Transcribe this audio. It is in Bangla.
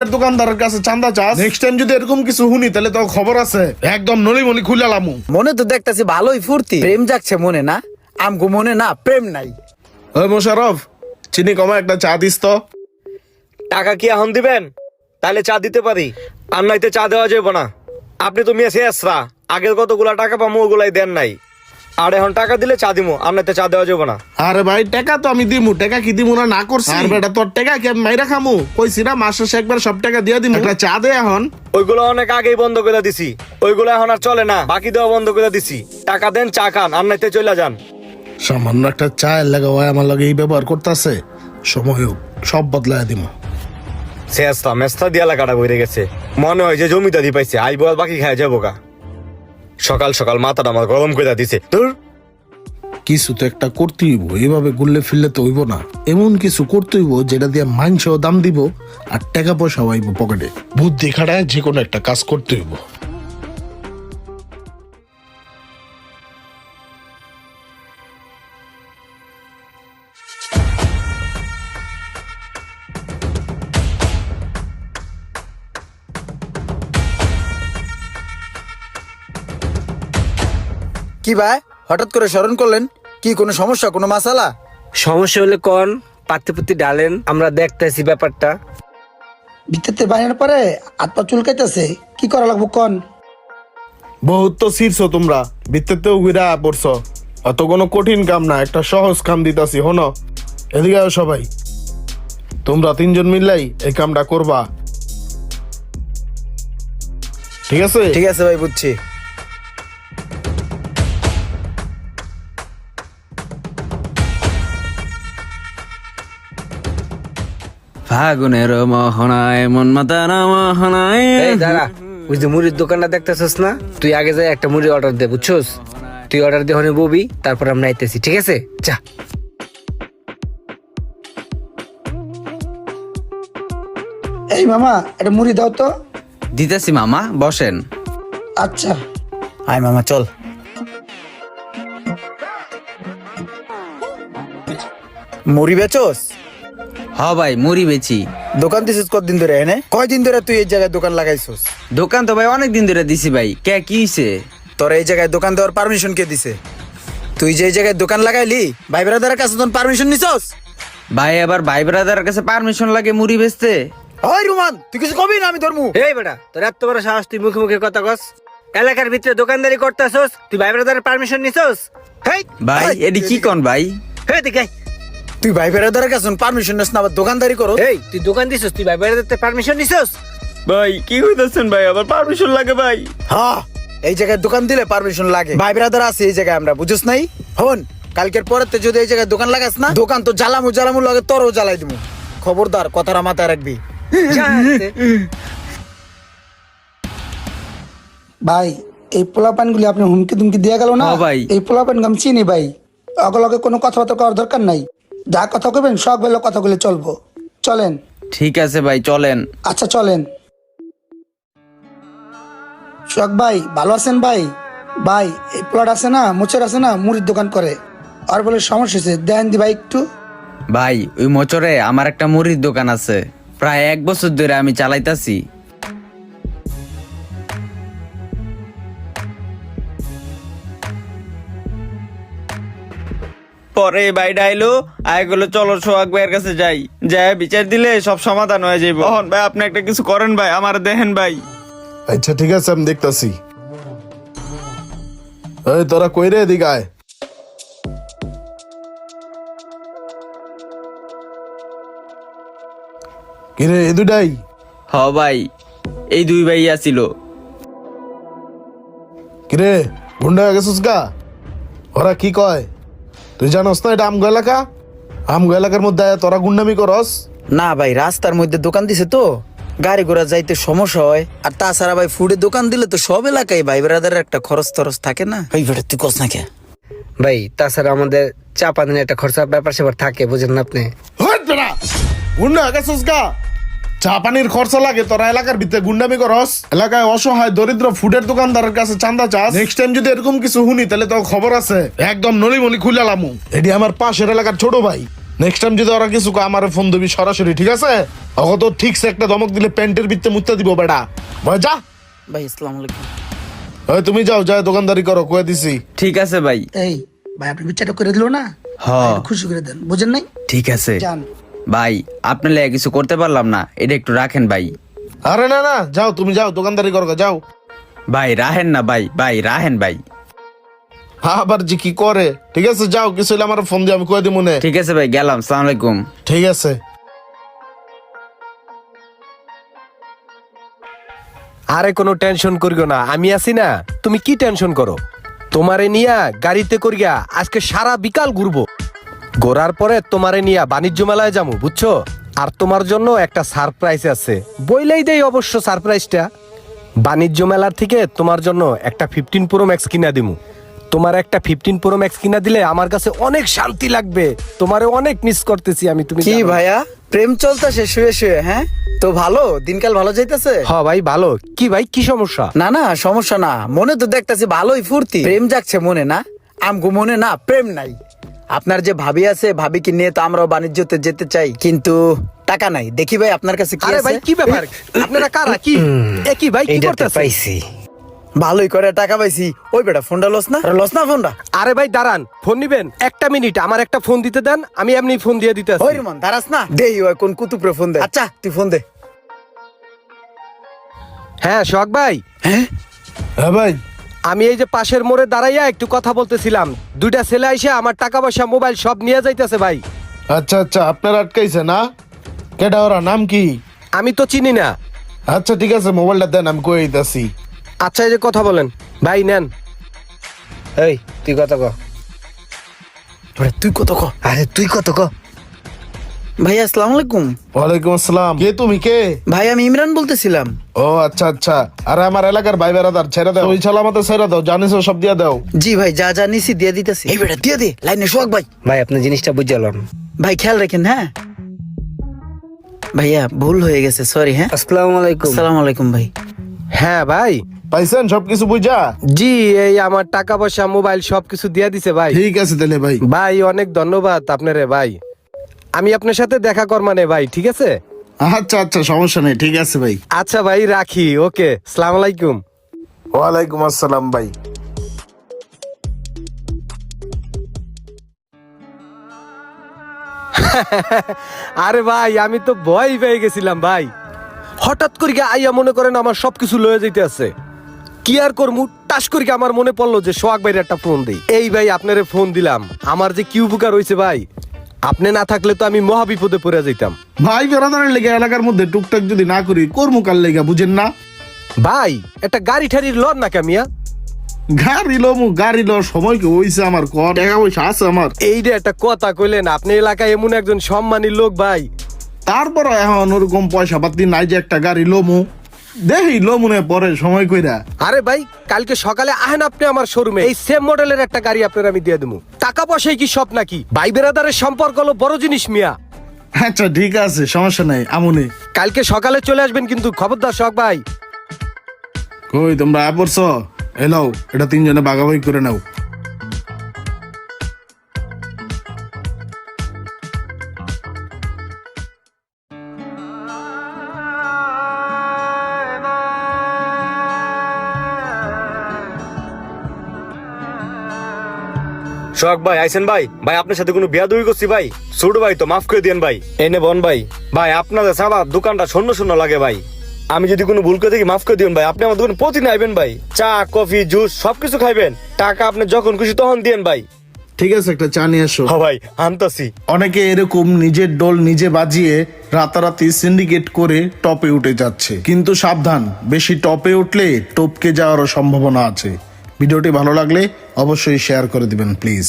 দোকানদারের কাছে চান্দা চাস, নেক্সট টাইম যদি এরকম কিছু শুনি তাহলে তো খবর আছে, একদম নলিমনি খুলে লামু। মনে তো দেখতেছি ভালোই ফুর্তি, প্রেম যাচ্ছে মনে না, আমগো মনে না প্রেম নাই। ওই মোশারফ, চিনি কমা একটা চা দিস তো। টাকা কি এখন দিবেন? তাহলে চা দিতে পারি, আর নাইতে চা দেওয়া যাবে না। আপনি তো মিয়া শেষরা, আগের কতগুলা টাকা পাবো ওগুলাই দেন নাই, আর এখন টাকা দিলে চা দিমু, আর নাইতে চা দেওয়া যাবে না। আরে ভাই টাকা তো আমি দিমু, টাকা কি দিমু না করছি? আর বেটা তোর টাকা কি আমি মাইরা খামু? কইছি না মাস শেষে একবার সব টাকা দিয়ে দিমু, একটা চা দে এখন। ওইগুলো অনেক আগেই বন্ধ করে দিছি, ওইগুলো এখন আর চলে না, বাকি দেওয়া বন্ধ করে দিছি। টাকা দেন, চা খান, আর নাইতে চলে যান। সামান্য একটা চায়ের লাগা ভাই আমার লাগে এই ব্যবহার করতেছে, সময় হোক সব বদলায় দিমু। শেষরা মেস্তা দিয়া লাগাটা বইরে গেছে, মনে হয় যে জমিদারি পাইছে, আইবো আর বাকি খায় যাবো গা। সকাল সকাল মাথাটা আমার গরম করে দিছে। তোর কিছু তো একটা করতে হইব, এইভাবে ঘুরলে ফিরলে তো হইব না। এমন কিছু করতে হইব যেটা দিয়ে মাংসও দাম দিব আর টাকা পয়সা হইব পকেটে। বুদ্ধি খাটায় যে কোনো একটা কাজ করতে হইব। কি ভাই হঠাৎ করে স্মরণ করলেন? কি কোনো সমস্যা, কোনো মাসালা? সমস্যা হলে কন, পাত্তি ডালেন, আমরা দেখতেছি ব্যাপারটা। ভিতরতে বানানোর পরে হাত পা চুলকাইতেছে, কি করা লাগবো কন? বহুত তো শীর্ষ তোমরা, ভিত্তিতেও ঘুরা পড়ছ। অত কোনো কঠিন কাম না, একটা সহজ কাম দিতাছি। হনো এদিকে আও সবাই, তোমরা তিনজন মিললাই এই কামটা করবা, ঠিক আছে? ঠিক আছে ভাই, বুঝছি। ফাগুনের মোহনায় মন মাতার মোহনায়। এই দাঁড়া, ওই যে মুড়ির দোকানটা দেখতেছস না, তুই আগে যাই একটা মুড়ি অর্ডার দে, বুঝছস? তুই অর্ডার দিয়ে হনে ববি, তারপর আমরা আইতেছি, ঠিক আছে? যা। এই মামা একটা মুড়ি দাও তো। দিতেছি মামা, বসেন। আচ্ছা আয় মামা চল। মুড়ি বেচোস? হ ভাই, মুড়ি বেচি। দোকান দিছিস কতদিন ধরে? এনে কয়দিন ধরে তুই এই জায়গায় দোকান লাগাইছিস? দোকান তো ভাই অনেক দিন ধরে দিছি ভাই। কে কি হইছে? তোর এই জায়গায় দোকান দেওয়ার পারমিশন কে দিছে? তুই যে এই জায়গায় দোকান লাগাইলি, ভাই ব্রাদারের কাছে তোর পারমিশন নিছস? ভাই আবার ভাই ব্রাদারের কাছে পারমিশন লাগে মুড়ি বেচতে? ওই রুমান, তুই কিছু কবি না, আমি ধর্মু। এই বেটা, তোর এত বড় সাহস, তুই মুখে মুখে কথা কস? এলাকার ভিতরে দোকানদারি করতেছস, তুই ভাই ব্রাদারের পারমিশন নিছস? হেই ভাই এডি কি কোন ভাই? হে দেখে, তুই ভাই ব্রাদারের কাছে পারমিশন নিস না, আবার দোকানদারি করো? এই তুই দোকান দিছস, তুই ভাই ব্রাদারের পারমিশন নিছস? ভাই কি কইতাছেন ভাই? আবার পারমিশন লাগে ভাই? হ্যাঁ, এই জায়গায় দোকান দিলে পারমিশন লাগে। ভাই ব্রাদার আছে এই জায়গায়, আমরা বুঝছ নাই? হন, কালকের পরেতে যদি এই জায়গায় দোকান লাগাস না, দোকান তো জ্বালামু লাগে, তোরও জ্বালাই দিমু। খবরদার, কথাটা মাথায় রাখবি। যা আনতে। ভাই, এই পোলাপান গুলি আপনি হুমকি দুমকি দিয়ে গেল না হ্যাঁ ভাই। এই পোলাপান আমি চিনি ভাই, অগলগে কোনো কথাবার্তা করার দরকার নাই। যা কথা কইবেন সব বেলা কথাগুলো চলবো। চলেন। ঠিক আছে ভাই, চলেন। আচ্ছা চলেন। শখ ভাই ভালো আছেন ভাই? ভাই এই প্লট আছে না, মোচের আছে না, মুড়ির দোকান করে, আর বলে সমস্যা হয়েছে, দেন দি ভাই একটু। ভাই ওই মোচরে আমার একটা মুড়ির দোকান আছে, প্রায় 1 বছর ধরে আমি চালাইতাছি। পরে বাইডা আইলো, আইগুলো চলো সোহাগ ভাইয়ের কাছে যাই, যাই বিচার দিলে সব সমাধান হয়ে যাইব। এখন ভাই আপনি একটা কিছু করেন ভাই, আমার দেখেন ভাই। আচ্ছা ঠিক আছে, আমি দেখতাছি। এই তোরা কই রে, এদিকে আয়। কিরে এ দুটাই? হ ভাই, এই 2 ভাই আছিল। কিরে গুন্ডা হয়ে গেছিস গা? ওরা কি কয় তুই জানোস না এটা আমগো এলাকা? আমগো এলাকার মধ্যে আয়া তোরা গুন্ডামি করস? না ভাই, রাস্তার মধ্যে দোকান দিছে তো গাড়ি ঘোড়া যাইতে সমস্যা হয়, আর তাছাড়া ভাই ফুডের দোকান দিলে তো সব এলাকায় ভাই ব্রাদারের একটা খরচ তরচ থাকে না। এই বেটা তুই কস না কে? ভাই তাছাড়া আমাদের চা পানির একটা খরচা ব্যাপার স্যাপার থাকে, বুঝেন না আপনি? হট বেটা, গুন্ডা হয়ে গেছিস গা? চা পানির খরচা লাগে, তোরা এলাকার ভিতরে গুন্ডামি করস? এলাকায় অসহায় দরিদ্র ফুডের দোকানদারের কাছে চান্দা চাস, নেক্সট টাইম যদি এরকম কিছু শুনি তাহলে তো খবর আছে, একদম নলিমনি খুলে লামু। এটি আমার পাশের এলাকার ছোট ভাই, নেক্সট টাইম যদি ওরা কিছু আমার ফোন দিবি সরাসরি, ঠিক আছে? অগত ঠিকছে একটা ধমক দিলে প্যান্টের ভিতরে মুত্তা দিব বেটা। ভয় যা। ভাই আসসালামু আলাইকুম। ওই তুমি যাও, যাও দোকানদারি করো, কয়ে দিছি। ঠিক আছে ভাই। এই ভাই আপনি বিচারটা করে দিল না, হ্যাঁ একটু খুশি করে দেন, বুঝেন নাই? ঠিক আছে যান। ভাই, আপনার লেগে কিছু করতে পারলাম না, এটা একটু রাখেন ভাই। আরে না না, যাও তুমি যাও দোকানদারি করো, যাও। ভাই রাহেন না ভাই, ভাই রাহেন ভাই। আবার যে কি করে, ঠিক আছে যাও, কিছু হলে আমার ফোন দিয়ে আমি কয়ে দিব মনে। ঠিক আছে ভাই, গেলাম, সালাম আলাইকুম। ঠিক আছে। আরে কোনো টেনশন করিও না, আমি আছি না। তুমি কি টেনশন করো? তোমারে নিয়া গাড়িতে করিয়া আজকে সারা বিকাল ঘুরবো। ঘোরার পরে তোমারে নিয়া বাণিজ্য মেলায় যাবো, বুঝছো? আর তোমার জন্য একটা সারপ্রাইজ আছে, বইলেই দেই অবশ্য সারপ্রাইজটা। বাণিজ্য মেলার থেকে তোমার জন্য একটা 15 Pro Max কিনা দিমু। তোমার একটা 15 Pro Max কিনা দিলে আমার কাছে অনেক শান্তি লাগবে। তোমারে অনেক মিস করতেছি আমি, তুমি কি জানো। ভাইয়া প্রেম চলতেছে শুয়ে শুয়ে? হ্যাঁ তো ভালো, দিনকাল ভালো যাইতেছে? হ ভাই ভালো। কি ভাই কি সমস্যা? না না সমস্যা না, মনে তো দেখতেছি ভালোই ফুর্তি, প্রেম জাগছে মনে না? আমগো মনে না প্রেম নাই। আপনার যে ভাবি আছে, ভাবিকে নিয়ে তো আমরাও বাণিজ্যতে যেতে চাই, কিন্তু টাকা নাই। দেখি ভাই আপনার কাছে কি আরে আছে? ভাই কি ব্যাপার? আপনারা কারা? কি কি ভাই কি এইটাতে করতেছেন? পাইছি। ভালোই করে টাকা পাইছি। ওই বেটা ফোনটা লস না, লস না ফোনটা? আরে ভাই দাঁড়ান, ফোন নিবেন? একটা মিনিট, আমার একটা ফোন দিতে দেন, আমি এমনি ফোন দিয়ে দিতে ওই রমান দাঁড়াস না, দেই ওই কোন কুতুবরে ফোন দে। আচ্ছা তুই ফোন দে। হ্যাঁ সোহাগ ভাই, হ্যাঁ ভাই। আমি এই যে পাশের মোড়ে দাঁড়াইয়া একটু কথা বলতেছিলাম, দুইটা ছেলে আইসা আমার টাকা পয়সা মোবাইল সব নিয়ে যাইতেছে ভাই। আচ্ছা আচ্ছা, আপনার আটকাইছে না? কেডা ওরা, নাম কি? আমি তো চিনি না। আচ্ছা ঠিক আছে, মোবাইলটা দেন, আমি কয়ে দিতেছি। আচ্ছা এই যে কথা বলেন ভাই, নেন। এই তুই কত ক? তুই কত ক? আরে তুই কত ক? ভাই আসসালামু আলাইকুম। ওয়ালাইকুম আসসালাম। কে তুমি, কে? ভাই আমি ইমরান বলতেছিলাম। ও আচ্ছা আচ্ছা। আরে আমার এলাকার ভাই বেড়াদার, ছেড়ে দাও, ওই ছালা মতো ছেড়ে দাও, জানিস সব দিয়া দাও। জি ভাই যা যা নিছি দিয়ে দিতেছি। এই বেটা দিয়ে দে লাইনে সোহাগ ভাই। ভাই আপনি জিনিসটা বুঝলাম। ভাই খেয়াল রাখেন হ্যাঁ। ভাইয়া ভুল হয়ে গেছে, সরি। হ্যাঁ আসসালামু আলাইকুম। আসসালামু আলাইকুম ভাই। হ্যাঁ ভাই। পাইছেন সবকিছু বুঝা? জি, এই আমার টাকা পয়সা মোবাইল সবকিছু দিয়ে দিছে ভাই। ঠিক আছে তাহলে ভাই। ভাই অনেক ধন্যবাদ আপনারে ভাই। আমি আপনার সাথে দেখা করমানে ভাই, ঠিক আছে? আচ্ছা আচ্ছা, সমস্যা নেই, ঠিক আছে ভাই। আচ্ছা ভাই রাখি, ওকে, সালাম আলাইকুম। ওয়ালাইকুম আসসালাম ভাই। আরে ভাই আমি তো ভয় পেয়ে গেছিলাম ভাই, হঠাৎ করে আইয়া মনে করেন আমার সবকিছু লয়ে যাইতে আছে। কি আর করমু, টাস করে আমার মনে পড়লো যে সোহাগ ভাইয়ের একটা ফোন দিই। এই ভাই আপনারে ফোন দিলাম, আমার যে কি উপকার হয়েছে ভাই। আপনি না থাকলে তো আমি মহা বিপদে পড়ে যাইতাম ভাই বেড়াদারের লেগে এলাকার মধ্যে টুকটাক যদি না করি, কর্মকার লেগে, বুঝেন না? ভাই। একটা গাড়ি ঠাড়ির লর না কামিয়া? গাড়ি লো সময় কি হইছে আমার, কর টাকা পয়সা আছে আমার। এই যে একটা কথা কইলেন, আপনি এলাকায় এমন একজন সম্মানী লোক ভাই। তারপর এখন ওরকম পয়সা পাতি নাই যে একটা গাড়ি লোমু, দেখি লোমুনে পরে সময় কইরা। আরে ভাই কালকে সকালে আহেন আপনি আমার শোরুমে, এই সেম মডেলের একটা গাড়ি আপনার আমি দিয়ে দেবো। টাকা পয়সাই কি সব নাকি? ভাই বেরাদারের সম্পর্ক হলো বড় জিনিস মিয়া। আচ্ছা ঠিক আছে, সমস্যা নাই, আমুনে। কালকে সকালে চলে আসবেন কিন্তু, খবরদার শখ ভাই। কই তোমরা আয় পড়ছ? এলাও, এটা তিনজনে ভাগাভাগি করে নাও। সোহাগ ভাই আইসেন ভাই। ভাই আপনার সাথে কোনো বিয়াদবি করছি ভাই? ছোট ভাই তো মাফ করে দিয়েন ভাই। এনে বন ভাই। ভাই আপনাদের সারা দোকানটা শূন্য শূন্য লাগে ভাই। আমি যদি কোনো ভুল করে থাকি মাফ করে দিবেন ভাই। আপনি আমার দোকানে প্রতিদিন আইবেন ভাই, চা কফি জুস সবকিছু খাইবেন। টাকা আপনি যখন খুশি তখন দিয়েন ভাই। ঠিক আছে, একটা চা নিয়ে এসো। হ্যাঁ ভাই আনতাছি। অনেকে এরকম নিজের ডোল নিজে বাজিয়ে রাতারাতি সিন্ডিকেট করে টপে উঠে যাচ্ছে, কিন্তু সাবধান, বেশি টপে উঠলে টপকে যাওয়ারও সম্ভাবনা আছে। ভিডিওটি ভালো লাগলে অবশ্যই শেয়ার করে দিবেন প্লিজ।